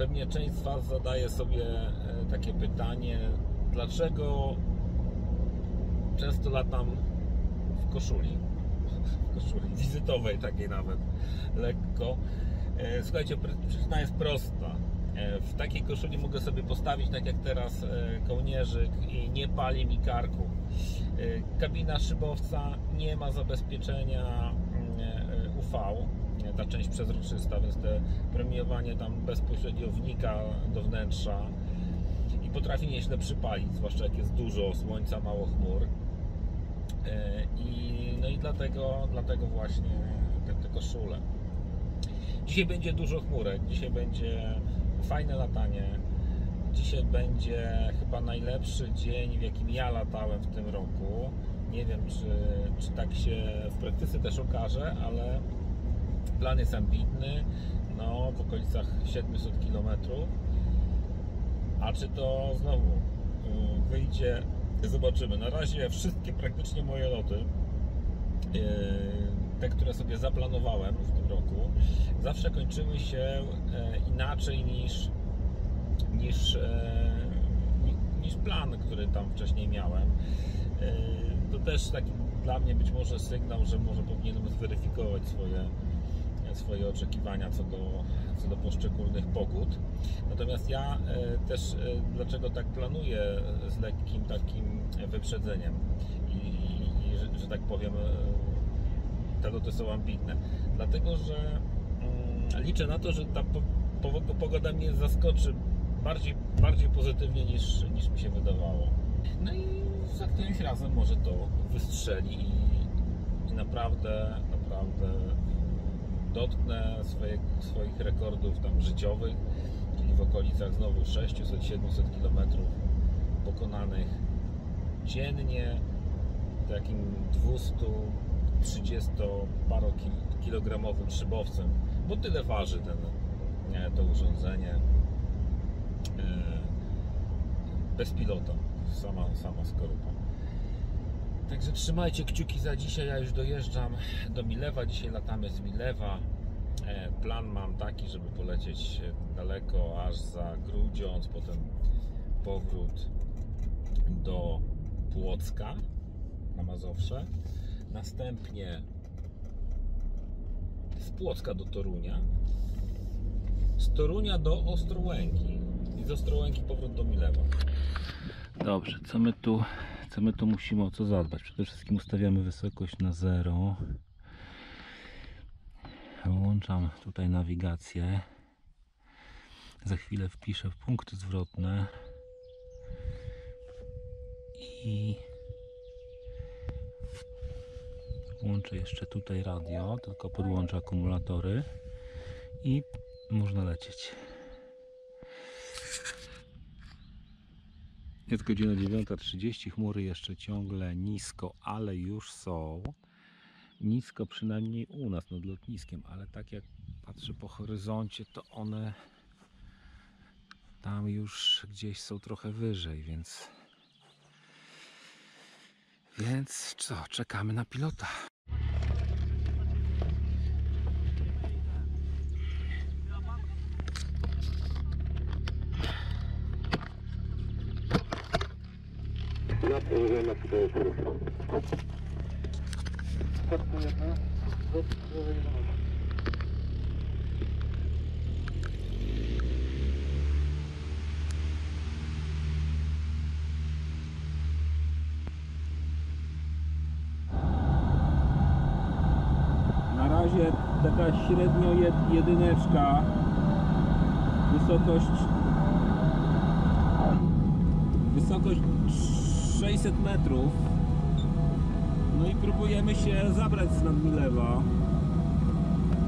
Pewnie część z Was zadaje sobie takie pytanie, dlaczego często latam w koszuli wizytowej, takiej nawet lekko. Słuchajcie, przyczyna jest prosta. W takiej koszuli mogę sobie postawić, tak jak teraz, kołnierzyk i nie pali mi karku. Kabina szybowca nie ma zabezpieczenia UV, ta część przezroczysta, więc te premiowanie tam bezpośrednio wnika do wnętrza i potrafi nieźle przypalić, zwłaszcza jak jest dużo słońca, mało chmur. No i dlatego właśnie te koszule. Dzisiaj będzie dużo chmurek, dzisiaj będzie fajne latanie. Dzisiaj będzie chyba najlepszy dzień, w jakim ja latałem w tym roku. Nie wiem, czy tak się w praktyce też okaże, ale plan jest ambitny, no w okolicach 700 km. A czy to znowu wyjdzie, zobaczymy. Na razie wszystkie praktycznie moje loty, te, które sobie zaplanowałem w tym roku, zawsze kończyły się inaczej niż plan, który tam wcześniej miałem. To też taki dla mnie być może sygnał, że może powinienem zweryfikować swoje oczekiwania co do poszczególnych pogód. Natomiast ja też dlaczego tak planuję z lekkim takim wyprzedzeniem i że tak powiem, te loty są ambitne, dlatego że liczę na to, że ta pogoda mnie zaskoczy bardziej pozytywnie niż mi się wydawało. No i za którymś razem może to wystrzeli i naprawdę dotknę swoich rekordów tam życiowych, czyli w okolicach znowu 600-700 km pokonanych dziennie takim 230-kilogramowym szybowcem, bo tyle waży to urządzenie bez pilota, sama skorupa. Także trzymajcie kciuki za dzisiaj. Ja już dojeżdżam do Milewa. Dzisiaj latamy z Milewa. Plan mam taki, żeby polecieć daleko, aż za Grudziądz, potem powrót do Płocka na Mazowsze, następnie z Płocka do Torunia, z Torunia do Ostrołęki i z Ostrołęki powrót do Milewa. Dobrze, co my tu musimy o co zadbać? Przede wszystkim ustawiamy wysokość na 0. Włączam tutaj nawigację. Za chwilę wpiszę punkty zwrotne i włączę jeszcze tutaj radio, tylko podłączę akumulatory i można lecieć. Jest godzina 9:30, chmury jeszcze ciągle nisko, ale już są. Nisko przynajmniej u nas nad lotniskiem, ale tak jak patrzę po horyzoncie, to one tam już gdzieś są trochę wyżej, więc co, czekamy na pilota. Na razie taka średnio jedyneczka, wysokość 600 metrów. No i próbujemy się zabrać z nad Milewa.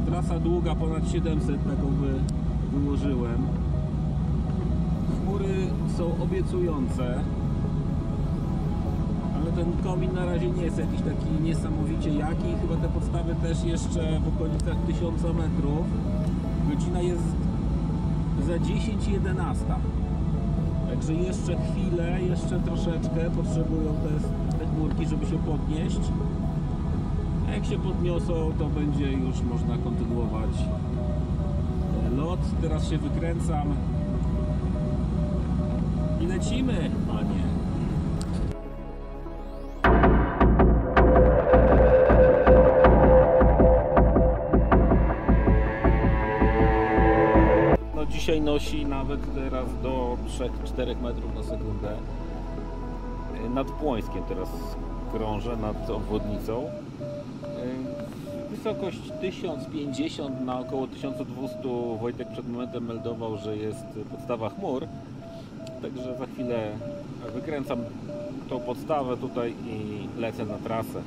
Trasa długa, ponad 700, taką wyłożyłem. Chmury są obiecujące, ale ten komin na razie nie jest jakiś taki niesamowicie jaki. Chyba te podstawy też jeszcze w okolicach 1000 metrów. Godzina jest za 10:11. Także jeszcze chwilę, jeszcze troszeczkę potrzebują te chmurki, żeby się podnieść. A jak się podniosą, to będzie już można kontynuować lot, teraz się wykręcam i lecimy, panie. No dzisiaj nosi nawet teraz do 3-4 metrów na sekundę. Nad Płońskiem teraz krążę, nad obwodnicą. Wysokość 1050 na około 1200. Wojtek przed momentem meldował, że jest podstawa chmur. Także za chwilę wykręcam tą podstawę tutaj i lecę na trasę.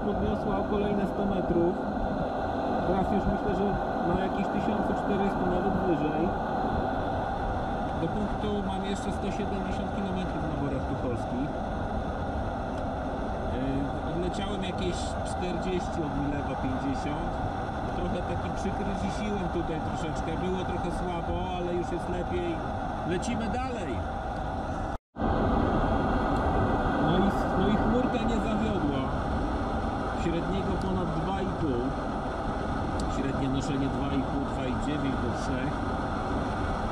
podniosła o kolejne 100 metrów. Teraz już myślę, że na jakieś 1400, nawet wyżej. Do punktu mam jeszcze 170 km na Borach Tucholskich. Odleciałem jakieś 40 od Milewa 50. Trochę taki przykry zisiłem tutaj troszeczkę. Było trochę słabo, ale już jest lepiej. Lecimy dalej. No i chmurka nie zawiodła. Średniego ponad 2,5. Średnie noszenie 2,5, 2,9 do 3.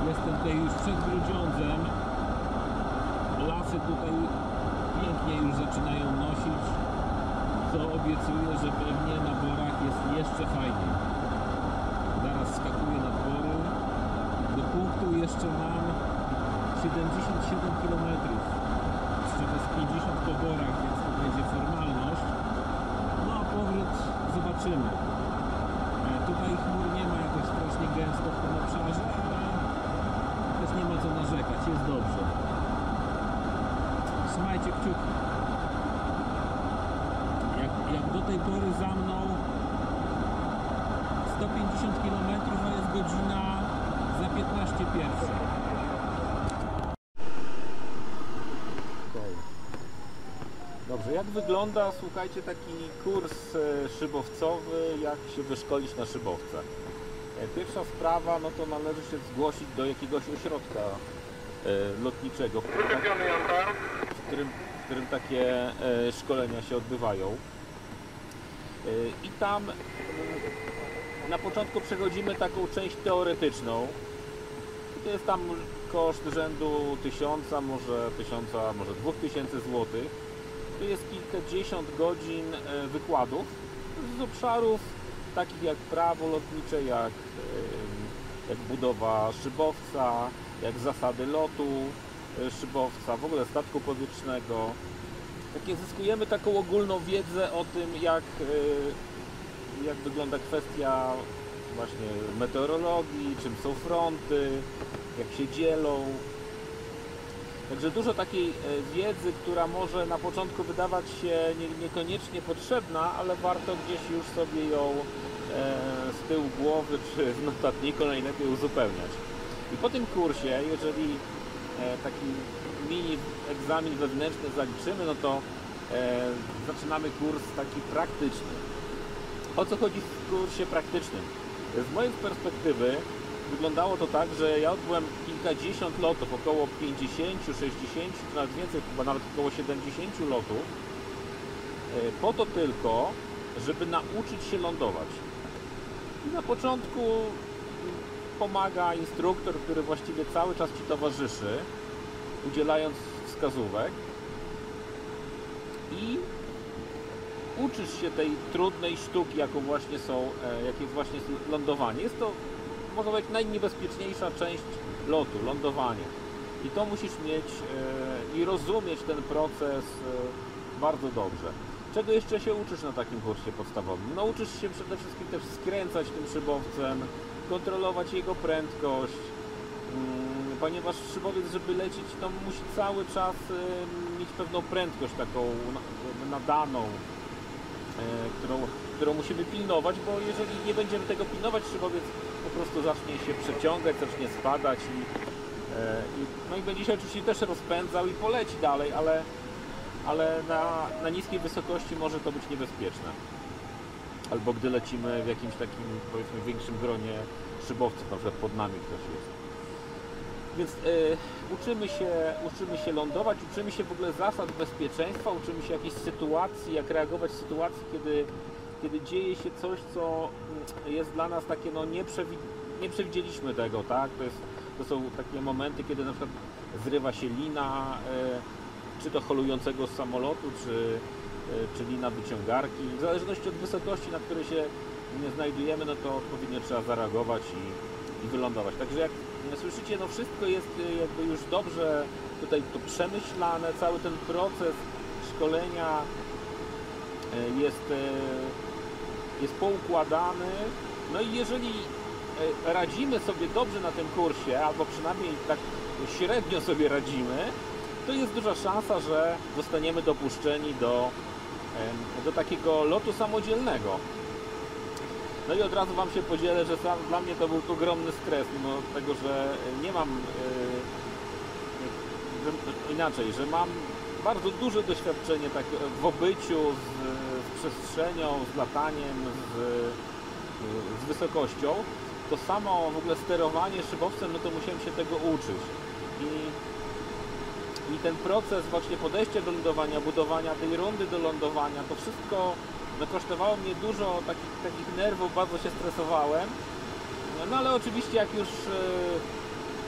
Jestem tutaj już przed Grudziądzem. Lasy tutaj pięknie już zaczynają nosić, co obiecuje, że pewnie na Borach jest jeszcze fajniej. Zaraz skakuję nad Bory. Do punktu jeszcze mam 77 km. Z czego z 50 po Borach, więc to będzie formalność. No a powrót zobaczymy. Tutaj chmur nie ma jakoś strasznie gęsto w tym obszarze, ale też nie ma co narzekać, jest dobrze. Trzymajcie kciuki. Jak do tej pory za mną 150 km, a jest godzina za 15 pierwsza. Dobrze, jak wygląda, słuchajcie, taki kurs szybowcowy, jak się wyszkolić na szybowce? Pierwsza sprawa, no to należy się zgłosić do jakiegoś ośrodka lotniczego, w którym takie szkolenia się odbywają. I tam na początku przechodzimy taką część teoretyczną. To jest tam koszt rzędu 1000, może 2000 złotych. To jest kilkadziesiąt godzin wykładów z obszarów takich jak prawo lotnicze, jak budowa szybowca, jak zasady lotu szybowca, w ogóle statku powietrznego. Takie zyskujemy taką ogólną wiedzę o tym, jak wygląda kwestia właśnie meteorologii, czym są fronty, jak się dzielą. Także dużo takiej wiedzy, która może na początku wydawać się niekoniecznie potrzebna, ale warto gdzieś już sobie ją z tyłu głowy czy w notatniku najlepiej uzupełniać. I po tym kursie, jeżeli taki mini egzamin wewnętrzny zaliczymy, no to zaczynamy kurs taki praktyczny. O co chodzi w kursie praktycznym? Z mojej perspektywy wyglądało to tak, że ja odbyłem kilkadziesiąt lotów, około 50, 60, czy nawet więcej, chyba nawet około 70 lotów, po to tylko, żeby nauczyć się lądować. I na początku pomaga instruktor, który właściwie cały czas Ci towarzyszy, udzielając wskazówek, i uczysz się tej trudnej sztuki, jaką właśnie jakie właśnie jest lądowanie. Jest to, można powiedzieć, najniebezpieczniejsza część lotu, lądowanie. I to musisz mieć i rozumieć ten proces bardzo dobrze. Czego jeszcze się uczysz na takim kursie podstawowym? No uczysz się przede wszystkim też skręcać tym szybowcem, kontrolować jego prędkość, ponieważ szybowiec, żeby lecieć, to musi cały czas mieć pewną prędkość taką nadaną, którą musimy pilnować, bo jeżeli nie będziemy tego pilnować, szybowiec po prostu zacznie się przeciągać, zacznie spadać no i będzie się oczywiście też rozpędzał i poleci dalej, ale na niskiej wysokości może to być niebezpieczne. Albo gdy lecimy w jakimś takim, powiedzmy, większym gronie szybowców, na przykład pod nami ktoś jest. Więc uczymy się lądować, uczymy się w ogóle zasad bezpieczeństwa, uczymy się jakichś sytuacji, jak reagować w sytuacji, kiedy dzieje się coś, co jest dla nas takie, no nie przewidzieliśmy tego, tak? To są takie momenty, kiedy na przykład zrywa się lina, czy to holującego samolotu, czy lina wyciągarki. W zależności od wysokości, na której się znajdujemy, no to odpowiednio trzeba zareagować i wylądować. Także jak słyszycie, no wszystko jest jakby już dobrze tutaj to przemyślane, cały ten proces szkolenia jest poukładany. No i jeżeli radzimy sobie dobrze na tym kursie, albo przynajmniej tak średnio sobie radzimy, to jest duża szansa, że zostaniemy dopuszczeni do takiego lotu samodzielnego. No i od razu Wam się podzielę, że dla mnie to był ogromny stres, mimo tego, że nie mam że mam bardzo duże doświadczenie tak w obyciu z przestrzenią, z lataniem, z wysokością. To samo w ogóle sterowanie szybowcem, no to musiałem się tego uczyć. I ten proces właśnie podejścia do lądowania, budowania tej rundy do lądowania, to wszystko no, kosztowało mnie dużo takich nerwów, bardzo się stresowałem. No ale oczywiście jak już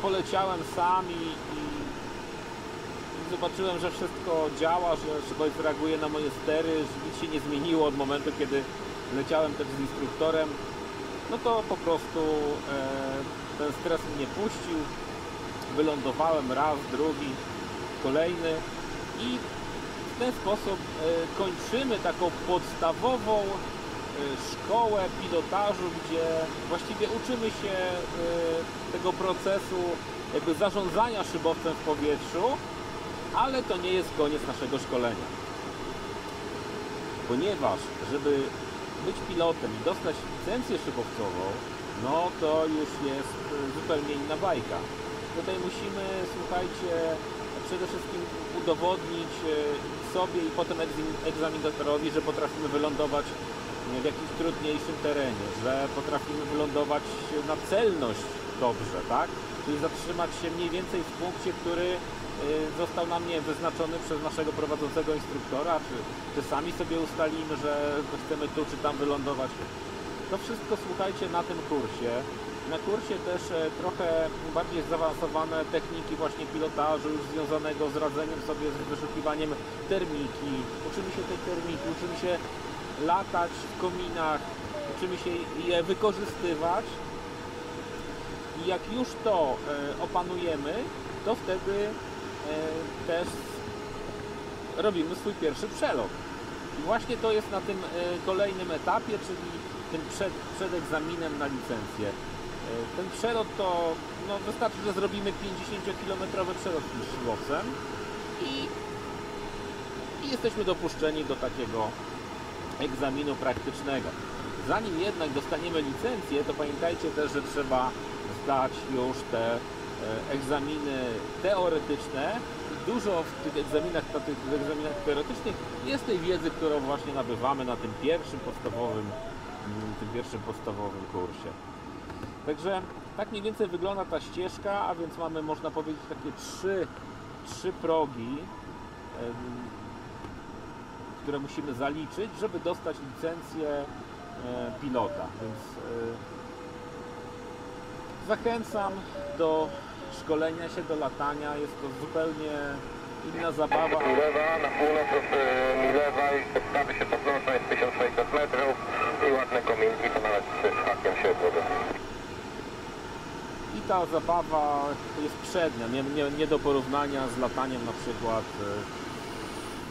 poleciałem sam i zobaczyłem, że wszystko działa, że szybowiec reaguje na moje stery, że nic się nie zmieniło od momentu, kiedy leciałem też z instruktorem, no to po prostu ten stres mnie puścił. Wylądowałem raz, drugi, kolejny i w ten sposób kończymy taką podstawową szkołę pilotażu, gdzie właściwie uczymy się tego procesu jakby zarządzania szybowcem w powietrzu, ale to nie jest koniec naszego szkolenia. Ponieważ, żeby być pilotem i dostać licencję szybowcową, no to już jest zupełnie inna bajka. Tutaj musimy, słuchajcie, przede wszystkim udowodnić sobie i potem egzaminatorowi, że potrafimy wylądować w jakimś trudniejszym terenie, że potrafimy wylądować na celność dobrze, tak? Czyli zatrzymać się mniej więcej w punkcie, który został nam, nie wiem, wyznaczony przez naszego prowadzącego instruktora, czy sami sobie ustalimy, że chcemy tu czy tam wylądować. To wszystko, słuchajcie, na tym kursie. Na kursie też trochę bardziej zaawansowane techniki właśnie pilotażu już związanego z radzeniem sobie z wyszukiwaniem termiki. Uczymy się tej termiki, uczymy się latać w kominach, uczymy się je wykorzystywać. I jak już to opanujemy, to wtedy też robimy swój pierwszy przelot. I właśnie to jest na tym kolejnym etapie, czyli tym przed egzaminem na licencję. Ten przelot to wystarczy, że zrobimy 50-kilometrowy przelot z śmigłowcem i jesteśmy dopuszczeni do takiego egzaminu praktycznego. Zanim jednak dostaniemy licencję, to pamiętajcie też, że trzeba zdać już te egzaminy teoretyczne. Dużo w tych egzaminach teoretycznych jest tej wiedzy, którą właśnie nabywamy na tym pierwszym podstawowym kursie. Także tak mniej więcej wygląda ta ścieżka, a więc mamy, można powiedzieć, takie trzy progi, które musimy zaliczyć, żeby dostać licencję pilota. Więc zachęcam do szkolenia się, do latania. Jest to zupełnie inna zabawa. Milewa, na północ od Milewa i podstawy się podnoszą, jest 1600 metrów i ładne kominki, to nawet z hakiem się odwodzą. I ta zabawa jest przednia, nie do porównania z lataniem na przykład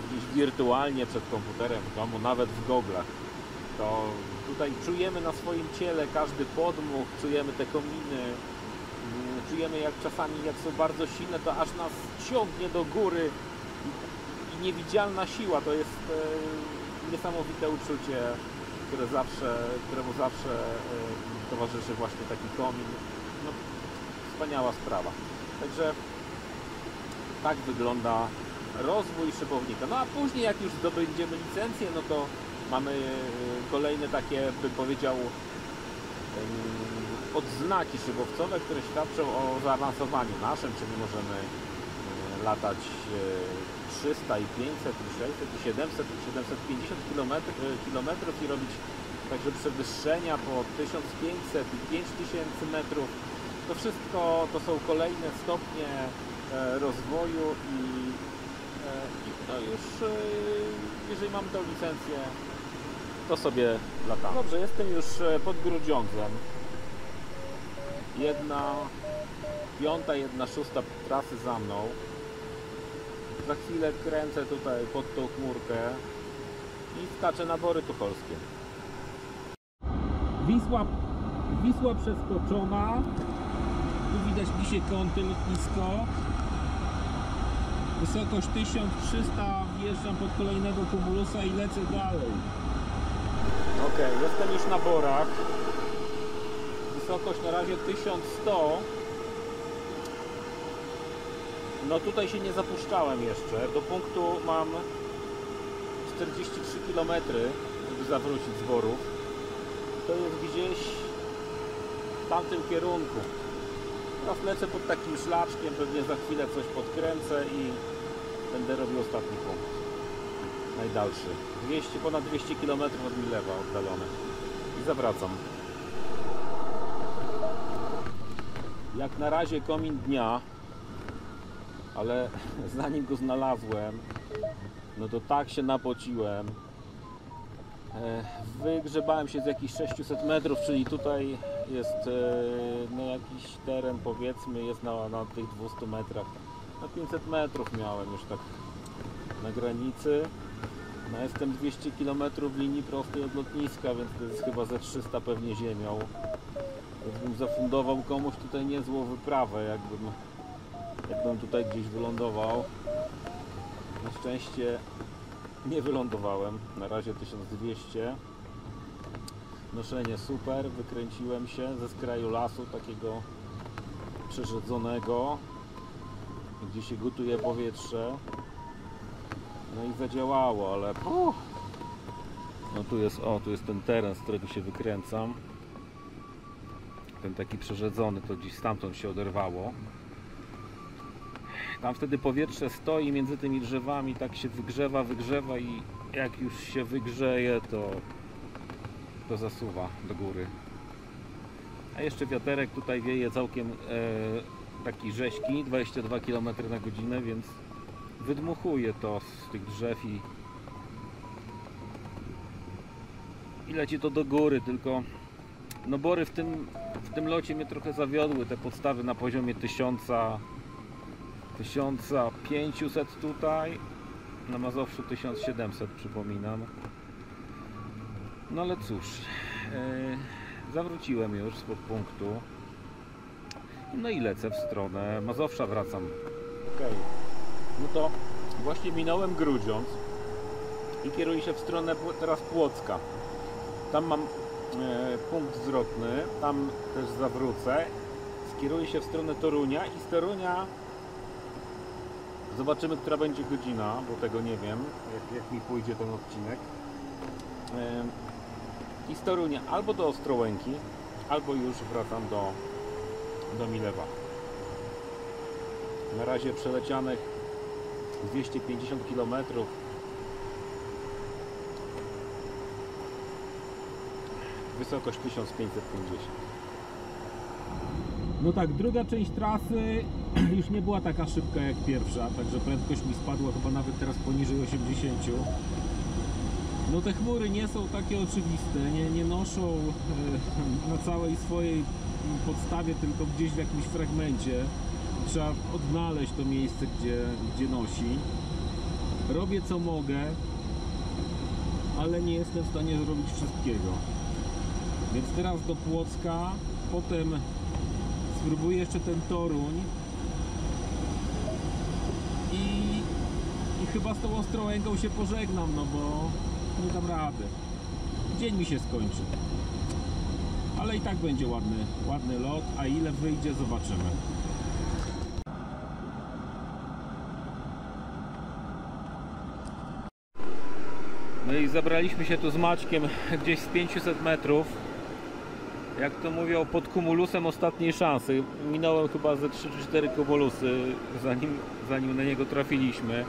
gdzieś wirtualnie przed komputerem w domu, nawet w goglach. To tutaj czujemy na swoim ciele każdy podmuch, czujemy te kominy, czujemy jak czasami, jak są bardzo silne, to aż nas ciągnie do góry i niewidzialna siła. To jest niesamowite uczucie, któremu zawsze towarzyszy właśnie taki komin. No, wspaniała sprawa. Także tak wygląda rozwój szybownika. No a później, jak już zdobędziemy licencję, no to mamy kolejne takie, bym powiedział, odznaki szybowcowe, które świadczą o zaawansowaniu naszym, czyli możemy latać 300 i 500 i 600 i 700 i 750 km i robić także przewyższenia po 1500 i 5000 metrów. To wszystko to są kolejne stopnie rozwoju i no już jeżeli mamy tę licencję, to sobie latamy. Dobrze, jestem już pod Grudziądzem. 1/5, 1/6 trasy za mną. Za chwilę kręcę tutaj pod tą chmurkę i skaczę na Bory Tucholskie. Wisła przeskoczona. Tu widać dzisiaj kąty, lotnisko. Wysokość 1300, wjeżdżam pod kolejnego Cumulusa i lecę dalej. Ok, jestem już na Borach. Wysokość na razie 1100. No tutaj się nie zapuszczałem jeszcze. Do punktu mam 43 km, żeby zawrócić z Borów. To jest gdzieś w tamtym kierunku. Teraz lecę pod takim szlaczkiem, pewnie za chwilę coś podkręcę i będę robił ostatni punkt. Najdalszy. Ponad 200 km od Milewa oddalone. I zawracam. Jak na razie komin dnia, ale zanim go znalazłem, no to tak się napociłem. Wygrzebałem się z jakichś 600 metrów, czyli tutaj jest no jakiś teren, powiedzmy, jest na tych 200 metrach. Na 500 metrów miałem już tak na granicy. No jestem 200 km linii prostej od lotniska, więc to jest chyba ze 300 pewnie ziemią. Więc bym zafundował komuś tutaj niezłą wyprawę, jakbym tutaj gdzieś wylądował. Na szczęście nie wylądowałem. Na razie 1200. Noszenie super, wykręciłem się ze skraju lasu takiego przerzedzonego, gdzie się gotuje powietrze. No i zadziałało, ale no tu jest ten teren, z którego się wykręcam. Ten taki przerzedzony, to gdzieś stamtąd się oderwało. Tam wtedy powietrze stoi między tymi drzewami, tak się wygrzewa i jak już się wygrzeje, to zasuwa do góry. A jeszcze wiaterek tutaj wieje całkiem taki rześki, 22 km na godzinę, więc wydmuchuje to z tych drzew i leci to do góry. Tylko no bory w tym locie mnie trochę zawiodły. Te podstawy na poziomie 1500 tutaj, na Mazowszu 1700, przypominam. No ale cóż, zawróciłem już z podpunktu, no i lecę w stronę Mazowsza, wracam. Ok, no to właśnie minąłem Grudziądz i kieruję się w stronę teraz Płocka. Tam mam punkt zwrotny, tam też zawrócę, skieruję się w stronę Torunia i z Torunia zobaczymy, która będzie godzina, bo tego nie wiem, jak mi pójdzie ten odcinek. I z Torunia albo do Ostrołęki, albo już wracam do Milewa. Na razie przelecianych 250 km. Wysokość 1550. No tak, druga część trasy już nie była taka szybka jak pierwsza, także prędkość mi spadła chyba nawet teraz poniżej 80. No te chmury nie są takie oczywiste, nie noszą na całej swojej podstawie, tylko gdzieś w jakimś fragmencie. Trzeba odnaleźć to miejsce, gdzie nosi. Robię co mogę, ale nie jestem w stanie zrobić wszystkiego. Więc teraz do Płocka, potem spróbuję jeszcze ten Toruń i chyba z tą Ostrołęką się pożegnam, no bo nie dam rady. Dzień mi się skończy. Ale i tak będzie ładny lot, a ile wyjdzie, zobaczymy. No i zabraliśmy się tu z Maćkiem gdzieś z 500 metrów. Jak to mówią, pod kumulusem ostatniej szansy. Minąłem chyba ze 3 czy 4 kumulusy, zanim na niego trafiliśmy.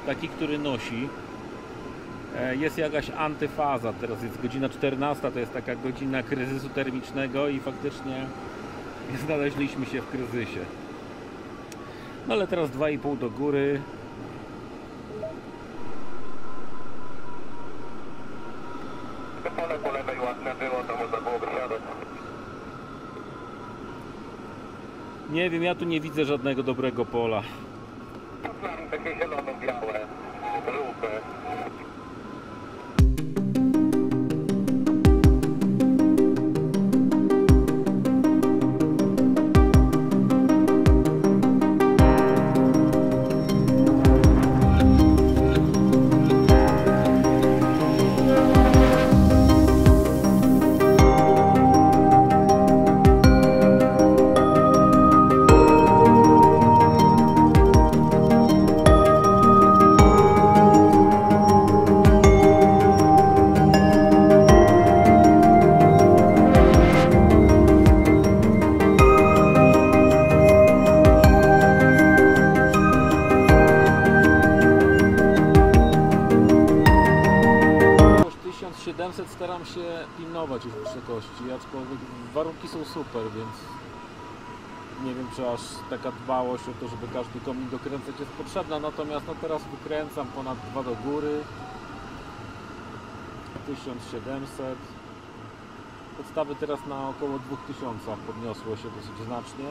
Taki, który nosi. Jest jakaś antyfaza, teraz jest godzina 14, to jest taka godzina kryzysu termicznego i faktycznie znaleźliśmy się w kryzysie. No ale teraz 2,5 do góry. Pole po lewej ładne było, to można było wysiadać. Nie wiem, ja tu nie widzę żadnego dobrego pola. Mam takie zielono-białe, żółte. Staram się pilnować już wysokości, aczkolwiek warunki są super, więc nie wiem, czy aż taka dbałość o to, żeby każdy komin dokręcać jest potrzebna. Natomiast no teraz wykręcam ponad 2 do góry, 1700. Podstawy teraz na około 2000 podniosło się dosyć znacznie.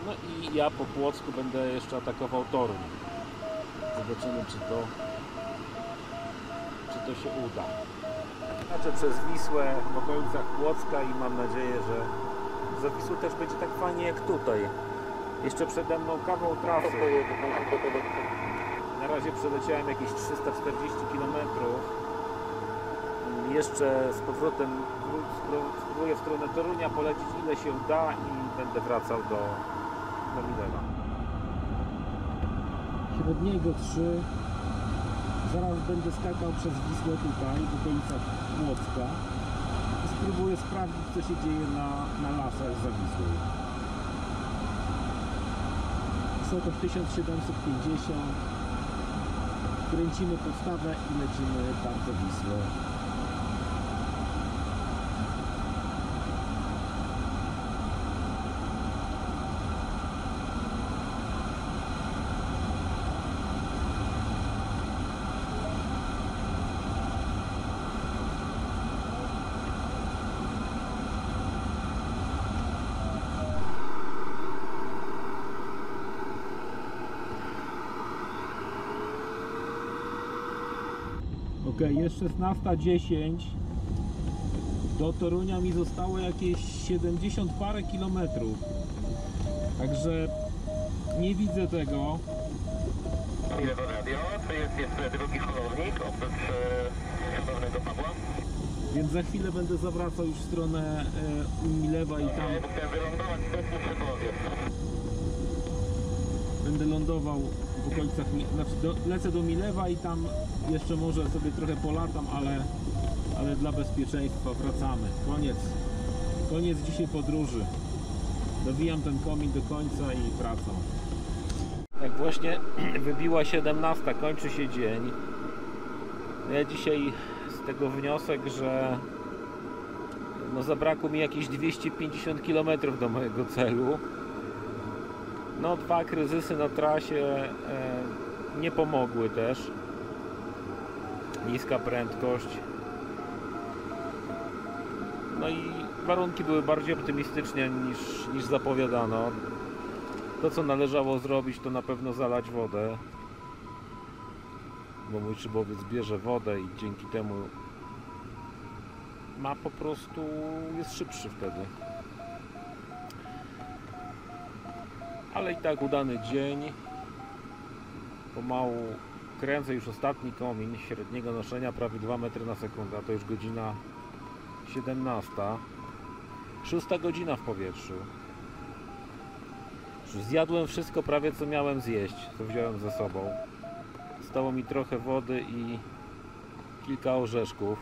No i ja po Płocku będę jeszcze atakował Toruń. Zobaczymy, czy to się uda. Znaczy przez Wisłę w okolicach Płocka i mam nadzieję, że za Wisłą też będzie tak fajnie jak tutaj. Jeszcze przede mną kawał trasy. Na razie przeleciałem jakieś 340 km. Jeszcze z powrotem spróbuję w stronę Torunia polecieć ile się da i będę wracał do Milewa. Średniego 3. Zaraz będę skakał przez Wisłę tutaj, w okolicach Płocka i spróbuję sprawdzić, co się dzieje na lasach za Wisłą. Wysokość 1750. kręcimy podstawę i lecimy bardzo Wisłą. Ok, jest 16:10. Do Torunia mi zostało jakieś 70 parę kilometrów. Także nie widzę tego. Milewo Radio, to jest jeszcze drugi holownik oprócz cudownego Pawła. Więc za chwilę będę zawracał już w stronę Milewa i tam Chciałem wylądować wcześniej przy Bozie. będę lądował w okolicach, lecę do Milewa i tam jeszcze może sobie trochę polatam, ale dla bezpieczeństwa wracamy. Koniec dzisiaj podróży. Dowijam ten komin do końca i wracam. Jak właśnie wybiła 17, kończy się dzień. Ja dzisiaj z tego wniosek, że no zabrakło mi jakieś 250 km do mojego celu. No 2 kryzysy na trasie nie pomogły też. Niska prędkość. No i warunki były bardziej optymistycznie niż zapowiadano. To co należało zrobić to na pewno zalać wodę. Bo mój szybowiec bierze wodę i dzięki temu po prostu jest szybszy wtedy. Ale i tak udany dzień. Pomału kręcę już ostatni komin średniego noszenia, prawie 2 metry na sekundę, a to już godzina 17. 6 godzina w powietrzu. Już zjadłem wszystko prawie co miałem zjeść, co wziąłem ze sobą. Zostało mi trochę wody i kilka orzeszków.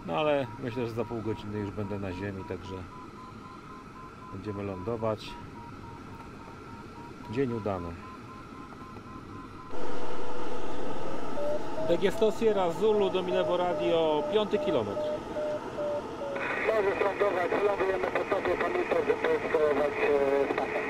No ale myślę, że za pół godziny już będę na ziemi, także będziemy lądować. Dzień udany. DG100 Sierra Zulu do Milevo Radio, 5 kilometr. Możesz lądować, lądujemy po sobie, pamiętaj, żeby skierować statek.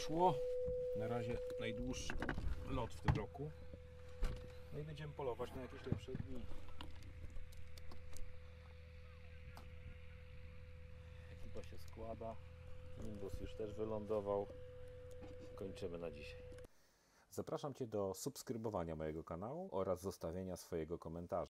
wyszło. Na razie najdłuższy lot w tym roku. No i będziemy polować na jakieś lepsze dni. Ekipa się składa. Nimbus już też wylądował. Kończymy na dzisiaj. Zapraszam Cię do subskrybowania mojego kanału oraz zostawienia swojego komentarza.